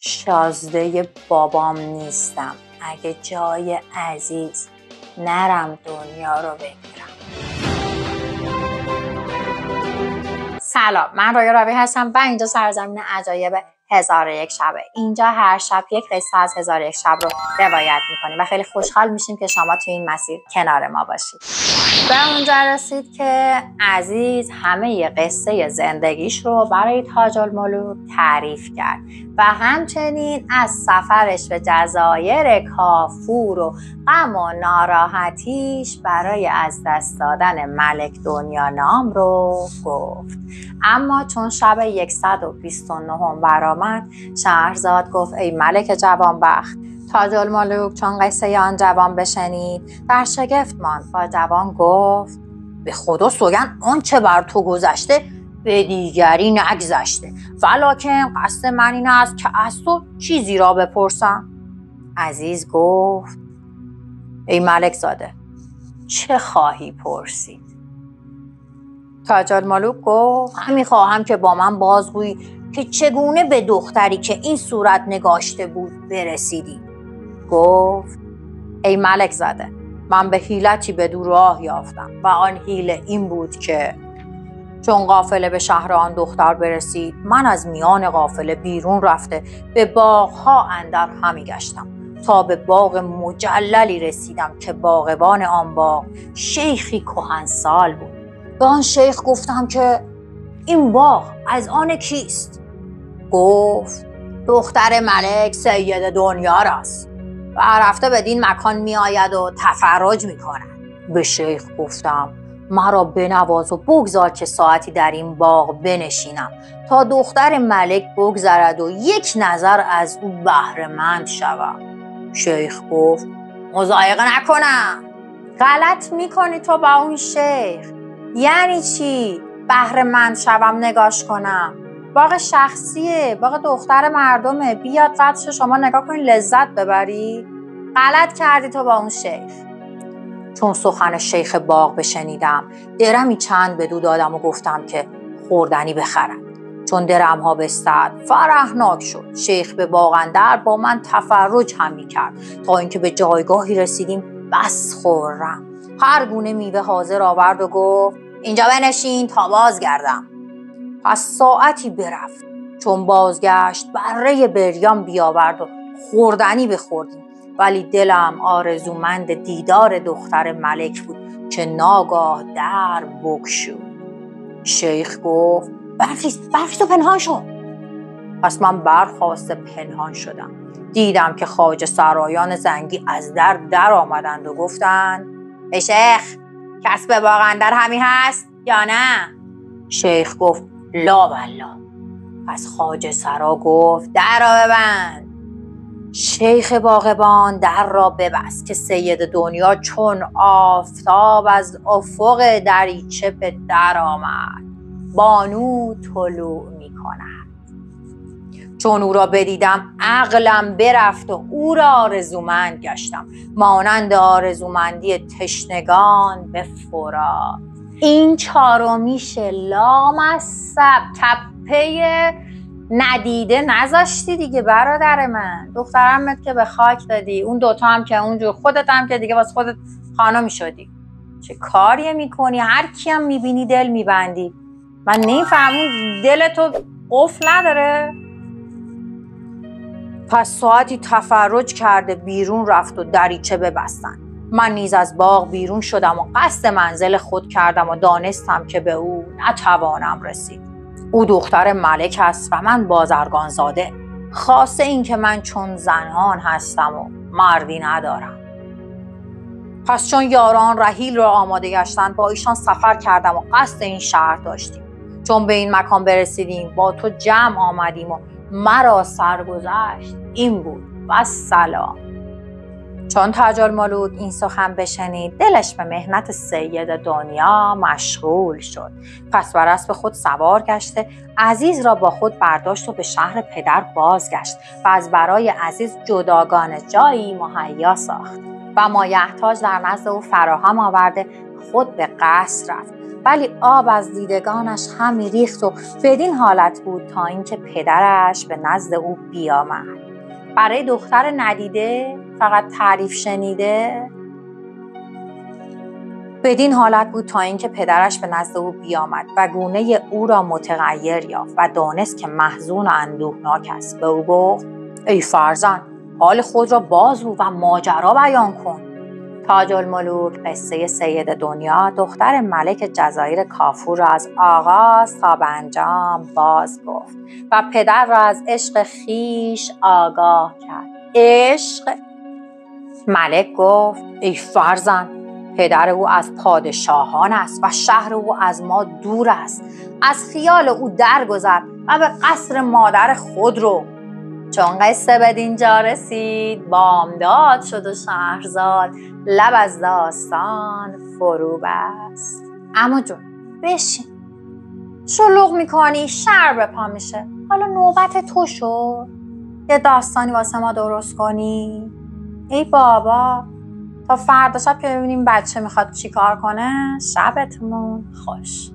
شازده بابام نیستم. اگه جای عزیز نرم دنیا رو بگیرم. سلام، من رویا راوی هستم و اینجا سرزمین عجایب 1001 شبه. اینجا هر شب یک قصه از 1001 شب رو روایت میکنیم و خیلی خوشحال میشیم که شما توی این مسیر کنار ما باشید. به اونجا رسید که عزیز همه قصه زندگیش رو برای تاج الملوک تعریف کرد و همچنین از سفرش به جزایر کافور و غم و ناراحتیش برای از دست دادن ملک دنیا نام رو گفت. اما چون شب 129 برآمد، شهرزاد گفت ای ملک جوانبخت. تاج الملوک چون قصه آن جوان بشنید در شگفت ماند. با جوان گفت به خدا سوگند آنچه بر تو گذشته به دیگری نگذشته، ولکن قصد من این است که از تو چیزی را بپرسم. عزیز گفت ای ملک زاده، چه خواهی پرسید؟ تاج الملوک گفت همین خواهم که با من بازگویی که چگونه به دختری که این صورت نگاشته بود برسیدی. گفت ای ملک زاده، من به حیلتی بدو راه یافتم و آن حیله این بود که چون قافله به شهر آن دختر برسید، من از میان قافله بیرون رفته به باغها اندر همی گشتم تا به باغ مجللی رسیدم که باغبان آن باغ شیخی کهنسال بود. به آن شیخ گفتم که این باغ از آن کیست؟ گفت دختر ملک سید دنیا راست و رفته بدین مکان می آید و تفرج می کند. به شیخ گفتم مرا بنواز و بگذار که ساعتی در این باغ بنشینم تا دختر ملک بگذرد و یک نظر از او بهره‌مند شوم. شیخ گفت مضایقه نکنم. غلط میکنی تو با اون شیخ. یعنی چی بهره‌مند شوم نگاش کنم؟ باغ شخصیه، باغ دختر مردمه، بیاد قدش شما نگاه کنی لذت ببری. غلط کردی تو با اون شیخ. چون سخن شیخ باغ بشنیدم درمی چند بدو دادم و گفتم که خوردنی بخرد. چون درم ها بستد فرحناک شد. شیخ به باغ اندر با من تفرج هم می کرد تا اینکه به جایگاهی رسیدیم بس خرم. هر گونه میوه حاضر آورد و گفت اینجا بنشین تا بازگردم. پس ساعتی برفت. چون بازگشت بره بریان بیاورد و خوردنی بخوردیم، ولی دلم آرزومند دیدار دختر ملک بود که ناگاه در بگشود. شیخ گفت برخیز و پنهان شو. پس من برخاسته پنهان شدم. دیدم که خواجه سرایان زنگی از در آمدند و گفتند ای شیخ، کس به باغ اندر همی هست یا نه؟ شیخ گفت لا والله. پس خواجه سرا گفت در را ببند. شیخ باغبان در را ببست که سید دنیا چون آفتاب از افق دریچه به در آمد. بانو طلوع می کند. چون او را بدیدم عقلم برفت و او را آرزومند گشتم، مانند آرزومندی تشنگان به فرات. این چهارمیش لامصب تپه ندیده نذاشتی دیگه برادر من. دخترمت که به خاک دادی، اون دوتا هم که اونجور، خودت هم که دیگه واسه خودت خانمی شدی. چه کاری میکنی؟ هر کی هم میبینی دل میبندی. من نمیفهمم دل تو قفل نداره؟ پس ساعتی تفرج کرده بیرون رفت و دریچه ببستن. من نیز از باغ بیرون شدم و قصد منزل خود کردم و دانستم که به او نتوانم رسید. او دختر ملک است و من بازرگان زاده، خاصه این که من چون زنان هستم و مردی ندارم. پس چون یاران رحیل را آماده گشتند با ایشان سفر کردم و قصد این شهر داشتیم. چون به این مکان برسیدیم با تو جمع آمدیم و مرا سرگذشت این بود و سلام. چون تاج الملوک این سخن بشنید دلش به مهنت سید دنیا مشغول شد. پس بر اسب خود سوار گشته عزیز را با خود برداشت و به شهر پدر بازگشت و از برای عزیز جداگانه جایی مهیا ساخت. و مایحتاج در نزد او فراهم آورده خود به قصر رفت، ولی آب از دیدگانش همی ریخت و بدین حالت بود تا اینکه پدرش به نزد او بیامد. برای دختر ندیده فقط تعریف شنیده، بدین حالت بود تا اینکه پدرش به نزد او بیامد و گونه او را متغیر یافت و دانست که محزون و اندوهناک است. به او گفت ای فرزند، حال خود را بازگو و ماجرا بیان کن. تاج الملوک قصه سید دنیا دختر ملک جزایر کافور را از آغاز تا به انجام باز گفت و پدر را از عشق خیش آگاه کرد. عشق؟ ملک گفت ای فرزند، پدر او از پادشاهان است و شهر او از ما دور است. از خیال او درگذر و به قصر مادر خود رو. چون قصه به دینجا رسید، بامداد شد و شهرزاد لب از داستان فرو بست. عمو جون بشین، شلوغ میکنی شر به پا میشه. حالا نوبت تو شد یه داستانی واسه ما درست کنی. ای بابا، تا فردا شب که ببینیم بچه میخواد چی کار کنه. شبتون خوش.